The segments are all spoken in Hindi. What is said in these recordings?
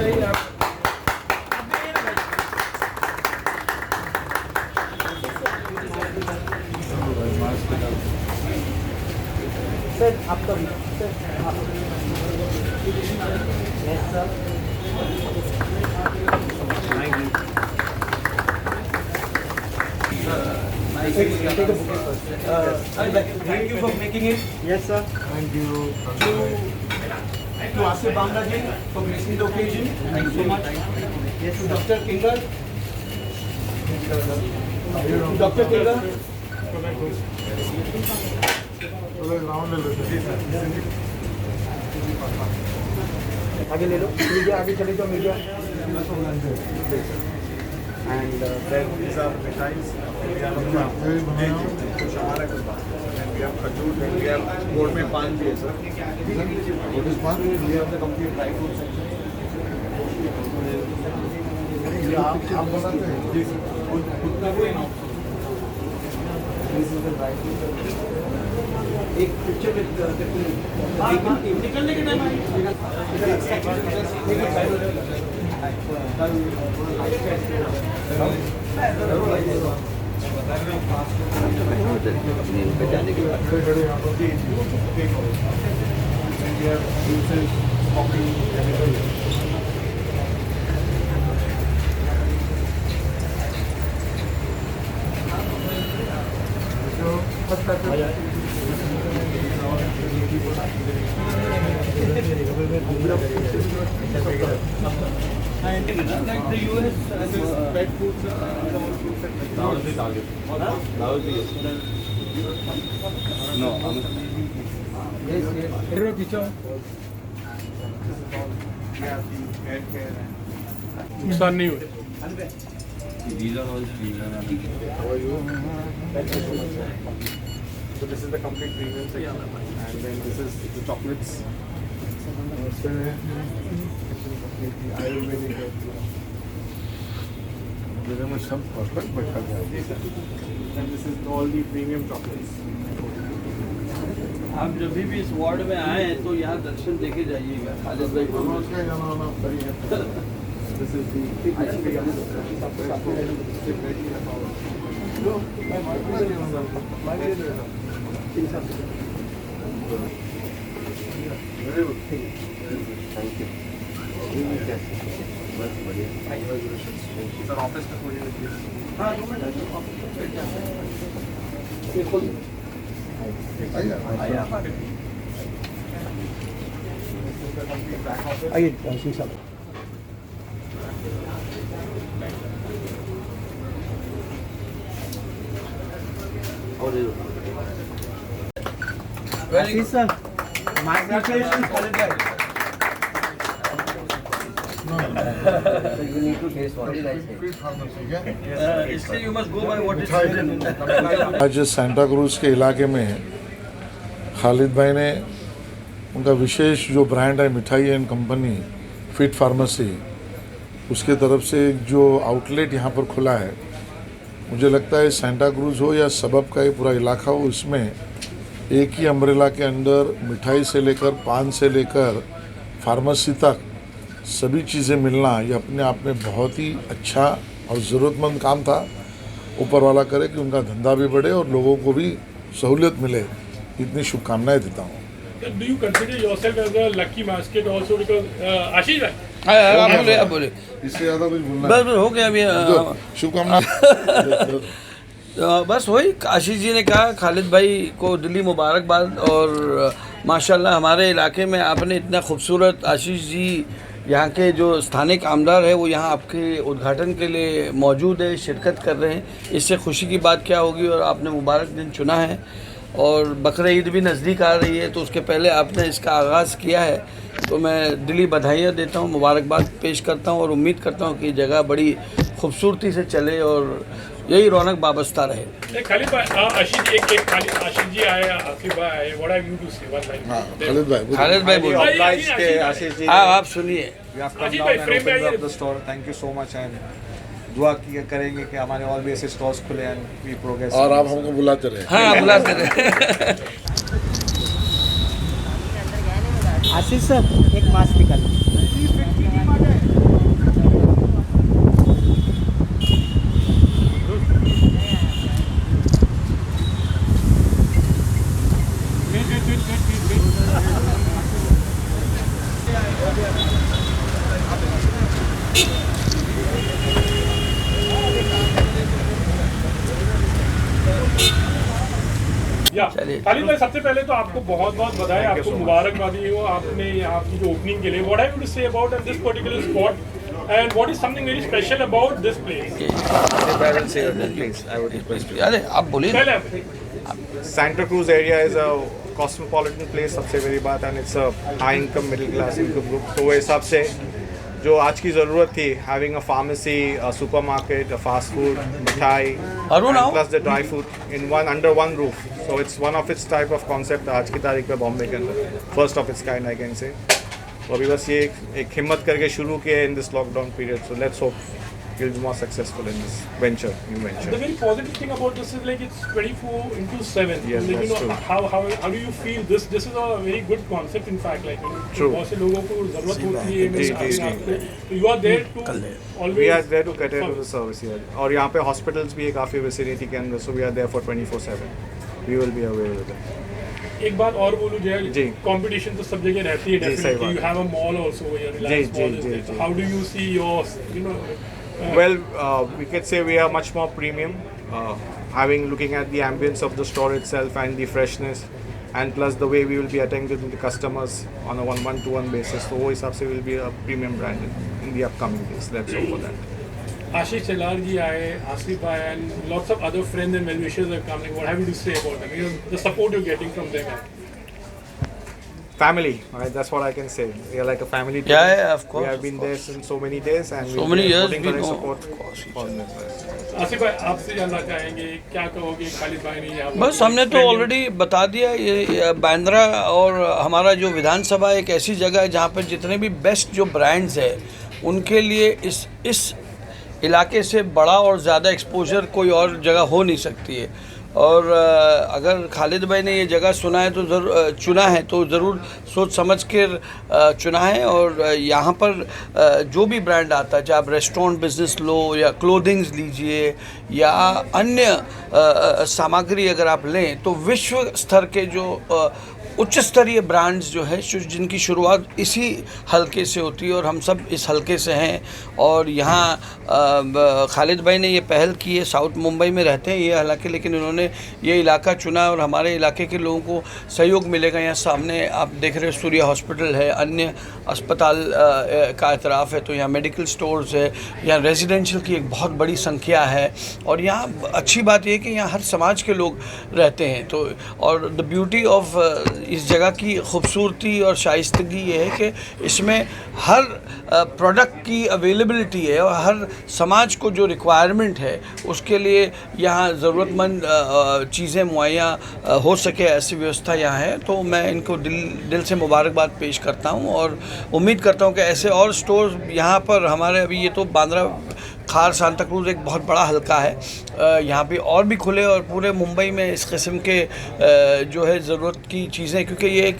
सर आपका sir yes sir thank you thank you for making it. Yes, sir. Thank you. To Asif Bamlaji for gracing the occasion. Thank you so much. Yes, to Dr. Kingar. Dr. Kingar. आगे ले लो मीडिया आगे चले जाओ media And these are mitais. We have कुछ हमारा कुछ बात. Then we have खजूर. Then we have बोर्ड में पान भी है सर. What is पान? We have the complete dry fruit section. ये आप बनाते हैं? जी सर. उतना कोई ना. This is the dry fruit section. एक पिक्चर निकलने के टाइम पे जाने के बाद like the US pet foods That was the target. That was the no. नुकसान नहीं हुए. These are all premium. How are you? So this is the complete premium section, and then this is the chocolates. Ayurvedic. And this is all the premium chocolates. आप जब भी इस वार्ड में आए तो यहाँ दर्शन देके जाइएगा खालिद भाई को. This is the thank you. बस बढ़िया. सर ऑफिस में कोई हाँ 2 मिनट बिल्कुल आइए शीशा वेरी सर माइग्रेशन खालिद भाई you need to taste what is nice. Still you must go by what is written. आज सेंटा क्रूज के इलाके में खालिद भाई ने उनका विशेष जो ब्रांड है मिठाई एंड कंपनी फिट फार्मेसी उसके तरफ से जो आउटलेट यहाँ पर खुला है. मुझे लगता है सेंटा क्रूज हो या सबब का ये पूरा इलाका हो इसमें एक ही अम्ब्रेला के अंदर मिठाई से लेकर पान से लेकर फार्मेसी तक सभी चीज़ें मिलना ये अपने आप में बहुत ही अच्छा और ज़रूरतमंद काम था. ऊपर वाला करे कि उनका धंधा भी बढ़े और लोगों को भी सहूलियत मिले. इतनी शुभकामनाएं देता हूँ. Do you consider yourself as a lucky basket also because आशीष भाई आप बोले इससे ज़्यादा कुछ बोलना बस हो गया अभी. शुभकामनाएं. बस वही आशीष जी ने कहा खालिद भाई को दिली मुबारकबाद. और माशाल्लाह हमारे इलाके में आपने इतना खूबसूरत आशीष जी यहाँ के जो स्थानिक आमदार है वो यहाँ आपके उद्घाटन के लिए मौजूद है, शिरकत कर रहे हैं. इससे खुशी की बात क्या होगी. और आपने मुबारक दिन चुना है और बकरा ईद भी नज़दीक आ रही है तो उसके पहले आपने इसका आगाज़ किया है तो मैं दिली बधाइयाँ देता हूँ, मुबारकबाद पेश करता हूँ और उम्मीद करता हूँ कि जगह बड़ी खूबसूरती से चले और यही रौनक वाबस्ता रहे. खालिद भाई आशीष जी आए आसिफ भाई आए व्हाट हैव यू टू से वन लाइन. खालिद भाई बोलो. आशीष जी आप सुनिए. Thank you so much and दुआ करेंगे कि हमारे और भी ऐसे स्टॉल्स खुले एंड वी प्रोग्रेस. और आप हमको बुलाते रहे. हाँ बुलाते रहे. आशीष सर एक मास्क निकालिए. चलिए। खालिद भाई, सबसे पहले तो आपको बहुत बहुत बधाई, आपको मुबारकबादी हो आपने आपकी जो ओपनिंग के लिए। What I would say about this particular spot and what is something very special about this place? अरे आप बोलिए। पहले आप Santa Cruz area is a cosmopolitan place सबसे बड़ी बात, and it's a high income middle class income group. तो वो हिसाब से जो आज की ज़रूरत थी, having a pharmacy, a supermarket, a fast food, मिठाई, अरुण आओ। and plus the dry food in one under one roof. So it's one of its type of concept आज की तारीख पे बॉम्बे के अंदर first of its kind I can say. तो अभी बस ये एक हिम्मत करके शुरू किया in this lockdown period. So let's hope we'll be more successful in this venture, new The venture. very positive thing about this is like it's 24/7. Yes, like, that's true. How do you feel this? This is a very good concept in fact. Like True. बहुत से लोगों को जरूरत होती है जी, जी, जी। तो you are there to always. We are there to cater to the service here. और यहाँ पे hospitals भी है काफ़ी vicinity के अंदर, so we are there for 24/7. We will be aware with it. एक बात और बोलूँ जी। जय, कंपटीशन तो सब जगह रहती है जी, सही डेफिनेटली। बात You have a mall also where Reliance ji, Mall is ji, there. Ji. So how do you see your, you know? Well, we could say we are much more premium, looking at the ambience of the store itself and the freshness, and plus the way we will be attending to the customers on a one-to-one basis. So वो हिसाब से will be a premium brand in the upcoming days. Let's hope for that. Ashish Chellar ji आए, आसिफ भाई and lots of other friends and well-wishers are coming. What have you to say about them? You know, the support you're getting from them. Family, right? That's what I can say. We are like a family. Yeah, team. yeah, of course, We have of been course. there since so many days, and So we'll many be years putting we correct know, support of course, each for other. them. Asif भाई, आपसे जानना चाहेंगे क्या कहोगे खालिद भाई ने यहाँ बस हमने तो ऑलरेडी बता दिया। ये बांद्रा और हमारा जो विधानसभा एक ऐसी जगह है जहाँ पर जितने भी बेस्ट जो ब्रांड्स है उनके लिए इस इलाके से बड़ा और ज़्यादा एक्सपोजर कोई और जगह हो नहीं सकती है। और अगर खालिद भाई ने ये जगह चुना है तो ज़रूर सोच समझ कर चुना है। और यहाँ पर जो भी ब्रांड आता है, चाहे आप रेस्टोरेंट बिजनेस लो या क्लोथिंग्स लीजिए या अन्य सामग्री अगर आप लें, तो विश्व स्तर के जो उच्च स्तरीय ब्रांड्स जो है जिनकी शुरुआत इसी हलके से होती है और हम सब इस हलके से हैं। और यहाँ खालिद भाई ने ये पहल की है। साउथ मुंबई में रहते हैं ये हालांकि, लेकिन उन्होंने ये इलाका चुना और हमारे इलाके के लोगों को सहयोग मिलेगा। यहाँ सामने आप देख रहे हो सूर्य हॉस्पिटल है, अन्य अस्पताल का एतराफ़ है, तो यहाँ मेडिकल स्टोर्स है, यहाँ रेजिडेंशियल की एक बहुत बड़ी संख्या है। और यहाँ अच्छी बात यह है कि यहाँ हर समाज के लोग रहते हैं। तो और द ब्यूटी ऑफ इस जगह की खूबसूरती और शाइस्तगी ये है कि इसमें हर प्रोडक्ट की अवेलेबिलिटी है और हर समाज को जो रिक्वायरमेंट है उसके लिए यहाँ ज़रूरतमंद चीज़ें मुहैया हो सके, ऐसी व्यवस्था यहाँ है। तो मैं इनको दिल से मुबारकबाद पेश करता हूँ और उम्मीद करता हूँ कि ऐसे और स्टोर यहाँ पर हमारे, अभी ये तो बांद्रा खार सांता क्रूज एक बहुत बड़ा हलका है, यहाँ पे और भी खुले और पूरे मुंबई में इस किस्म के जो है ज़रूरत की चीज़ें, क्योंकि ये एक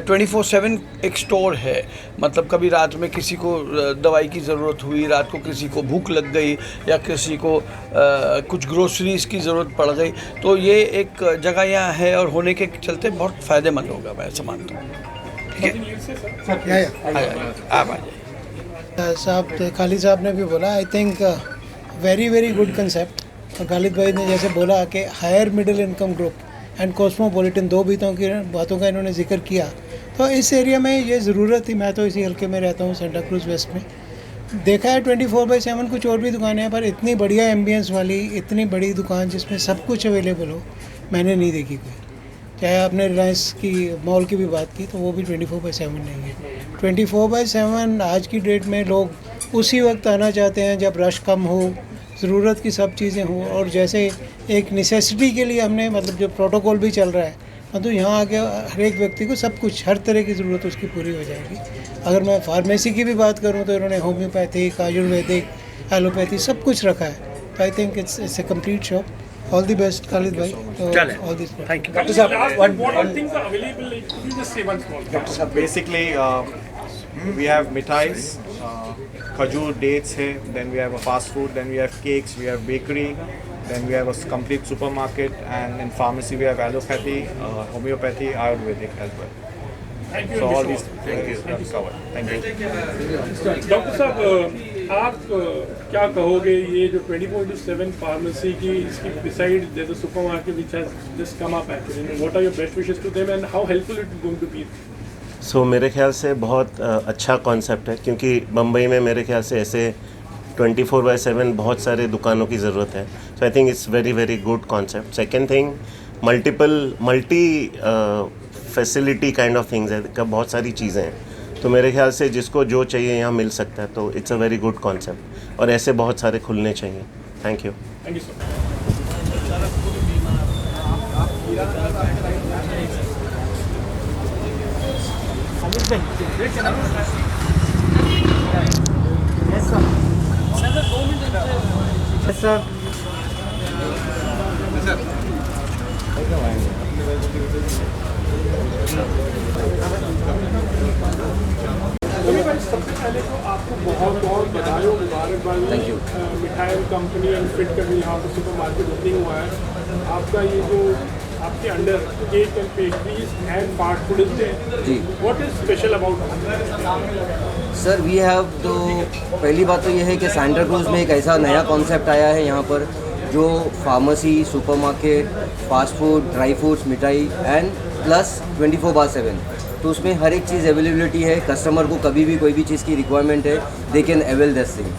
24/7 एक स्टोर है। मतलब कभी रात में किसी को दवाई की ज़रूरत हुई, रात को किसी को भूख लग गई या किसी को कुछ ग्रोसरीज़ की ज़रूरत पड़ गई, तो ये एक जगह यहाँ है और होने के चलते बहुत फ़ायदेमंद होगा, मैं ऐसा मानता हूँ। ठीक है, आप आ जाइए। साहब खालिद साहब ने भी बोला, I think very very good concept. और खालिद भाई ने जैसे बोला कि higher middle income group and cosmopolitan, दो बातों का इन्होंने जिक्र किया, तो इस एरिया में ये ज़रूरत थी। मैं तो इसी हल्के में रहता हूँ, सेंटा क्रूज वेस्ट में। देखा है 24/7 कुछ और भी दुकानें हैं, पर इतनी बढ़िया एम्बियंस वाली इतनी बड़ी दुकान जिसमें सब कुछ अवेलेबल हो मैंने नहीं देखी कोई। चाहे आपने रिलायंस की मॉल की भी बात की तो वो भी 24/7 नहीं है। 24/7 आज की डेट में लोग उसी वक्त आना चाहते हैं जब रश कम हो, ज़रूरत की सब चीज़ें हों। और जैसे एक नेसेसिटी के लिए हमने मतलब जो प्रोटोकॉल भी चल रहा है, तो यहाँ आके हर एक व्यक्ति को सब कुछ, हर तरह की ज़रूरत उसकी पूरी हो जाएगी। अगर मैं फार्मेसी की भी बात करूँ तो इन्होंने होम्योपैथिक, आयुर्वेदिक, एलोपैथी सब कुछ रखा है। तो आई think it's A complete shop. All the best, Khalid bhai. All this. Thank you. Doctor Sahab, what all things are available? Like, could you just say one small thing? Basically, we have mithais, khajur, dates hai. Then we have a fast food. Then we have cakes. We have bakery. Then we have a complete supermarket. And in pharmacy we have allopathy, homeopathy, ayurvedic as well. Thank you. So all these things are covered. Thank you. Doctor Sahab, आप क्या कहोगे ये जो 24/7 फार्मेसी की इसकी beside there's a supermarket which has just come up actually, what are your best wishes to them and how helpful it is going to be? सो मेरे ख्याल से बहुत अच्छा कॉन्सेप्ट है, क्योंकि बम्बई में मेरे ख्याल से ऐसे 24/7 बहुत सारे दुकानों की ज़रूरत है. So I think it's very very good concept. Second thing, multi facility kind of things है, बहुत सारी चीज़ें हैं. तो मेरे ख्याल से जिसको जो चाहिए यहाँ मिल सकता है. तो it's a very good concept और ऐसे बहुत सारे खुलने चाहिए. Thank you. Thank you so much. Ravi भाई, सबसे पहले तो आपको बहुत बहुत बधाई हो, मुबारकबाद. Thank you. मिठाई कंपनी एंड फिट का भी यहाँ पर सुपर मार्केट ओपनिंग हुआ है. आपका ये जो आपके under cake and pastries and fast food is जी. What is special about? Sir we have तो पहली बात तो ये है कि सैंटा क्रूज में एक ऐसा नया कॉन्सेप्ट आया है यहाँ पर जो pharmacy, supermarket, fast food, dry fruits, मिठाई एंड प्लस 24/7. तो उसमें हर एक चीज़ अवेलेबिलिटी है. कस्टमर को कभी भी कोई भी चीज़ की रिक्वायरमेंट है, they can avail this thing.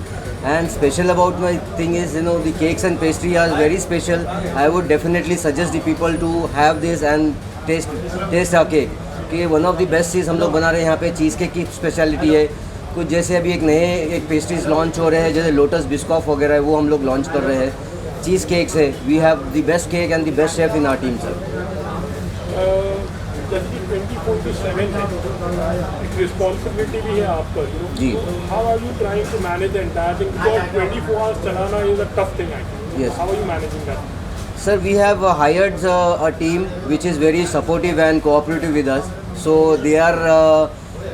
And special about my thing is, you know, the cakes and pastry are very special. I would definitely suggest the people to have this and taste our cake. कि one of the best चीज़ हम लोग बना रहे हैं यहाँ पे चीज़ केक की स्पेशलिटी है. कुछ जैसे अभी एक पेस्ट्रीज लॉन्च हो रहे हैं, जैसे लोटस बिस्कॉफ वगैरह है, वो हम लोग लॉन्च कर रहे हैं. चीज़ केक्स है. We have the best cake and the best chef in our team sir. जबकि 24/7 है, एक रिस्पॉन्सिबिलिटी भी है आपका. जी. How are you trying to manage the entire thing, because 24 hours चलाना is a tough thing actually. Yes. How are you managing that? Sir, we have hired a team which is very supportive and cooperative with us. So they are,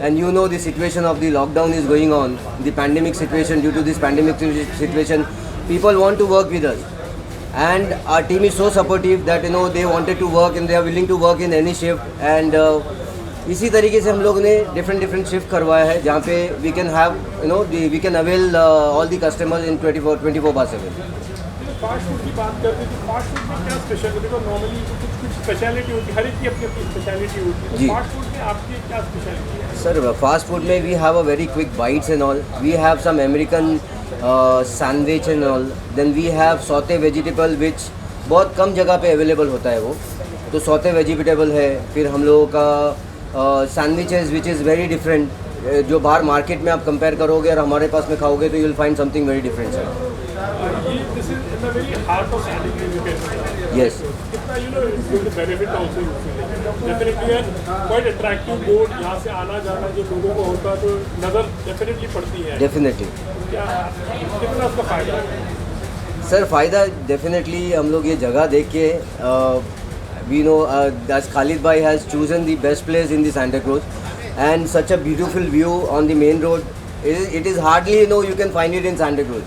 and you know the situation of the lockdown is going on, the pandemic situation. Due to this pandemic situation, people want to work with us, and our team is so supportive that you know they wanted to work and they are willing to work in any shift. And इसी तरीके से हम लोग ने different shift करवाया है जहाँ पे we can have, you know, we can avail all the customers in 24/7. Fast food की बात करते हैं तो फास्ट फूड में क्या स्पेशल है? बिकॉज नॉर्मली कुछ स्पेशलिटी होती है, हर एक की अपनी अपनी स्पेशलिटी होती है. जी. तो फास्ट फूड में आपकी क्या स्पेशलिटी है? Sir, fast food में we have a very quick bites and all. We have some American sandwich and all. Then we have sauté vegetable which बहुत कम जगह पे अवेलेबल होता है वो. तो sauté वेजिटेबल है. फिर हम लोगों का sandwiches which is very different. जो बाहर मार्केट में आप कंपेयर करोगे और हमारे पास में खाओगे तो you will find something very different sir. This is in the very heart of sandwich, you can say. Yes. कितना you know it's going to benefit also you feel. Definitely quite attractive board. यहाँ से आना जाना जो लोगों को होता है तो नज़र definitely पड़ती है. डेफिनेटली. क्या कितना उसका फायदा है? सर फ़ायदा डेफिनेटली हम लोग ये जगह देख के we know as Khalid bhai has chosen the best place in the Santa Cruz and such a beautiful view on the main road. It is hardly, you know, you can find it in Santa Cruz.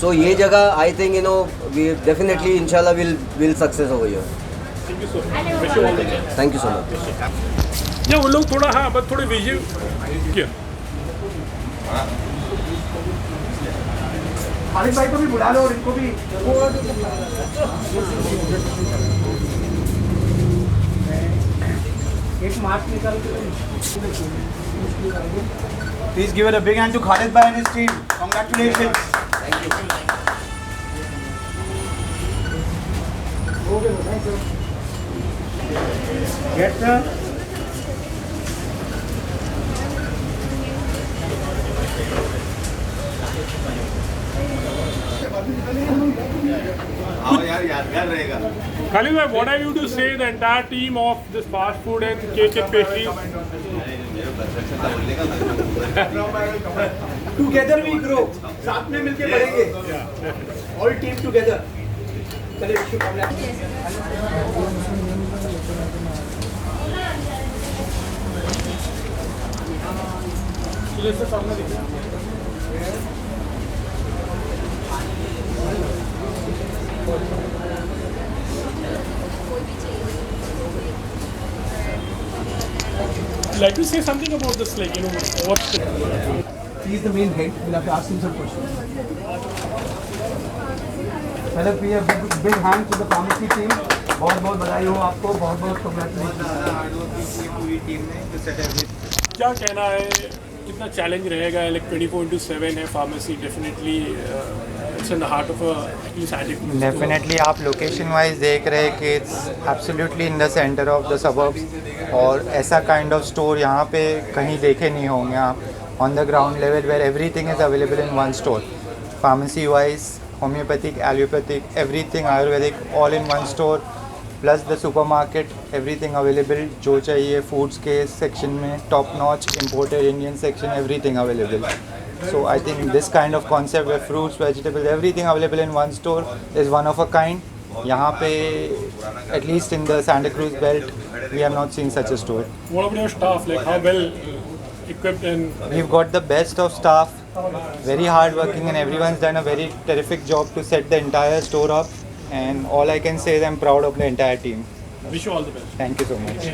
So ये जगह I think, you know, we definitely inshallah will success over here. Thank you so much. Wish you all the best. Thank you so much. ये वो लोग थोड़ा हाँ बस थोड़े विजय क्या खालिद भाई को भी बुला लो और इनको भी. एक मार्च निकाल के. Please give it a big hand to Khalid bhai and his team. Congratulations. Thank you. Get the. Khalid bhai, what have you to say the entire team of this fast food and cake and pastries? Together we grow. साथ में मिलके बढ़ेंगे. All team together. चलिए शुभकामनाएं. जैसे सामने दिख रहा है. Like to say something about this, like, you know, what's the He is the main head. We'll have to ask him some questions. पहले भी big hand to the pharmacy team. बहुत बधाई हो आपको, बहुत congratulations. क्या कहना है, कितना चैलेंज रहेगा? लाइक 24/7 है pharmacy, definitely it's in the heart of definitely आप लोकेशन वाइज देख रहे हैं कि it's absolutely in the centre of the suburbs, और ऐसा काइंड ऑफ स्टोर यहाँ पे कहीं देखे नहीं होंगे आप on the ground level, where everything is available in one store. Pharmacy wise, homeopathic, allopathic, everything ayurvedic, all in one store, plus the supermarket, everything available. जो चाहिए फूड्स के सेक्शन में top notch, imported Indian section, everything available. So I think this kind of concept where fruits, vegetables, everything available in one store is one of a kind. यहाँ पे at least in the Santa Cruz belt we have not seen such a store. What about your staff? Like how well equipped and We've got the best of staff, very hard working, and everyone's done a very terrific job to set the entire store up. And all I can say is I'm proud of the entire team. wish you all the best. Thank you so much.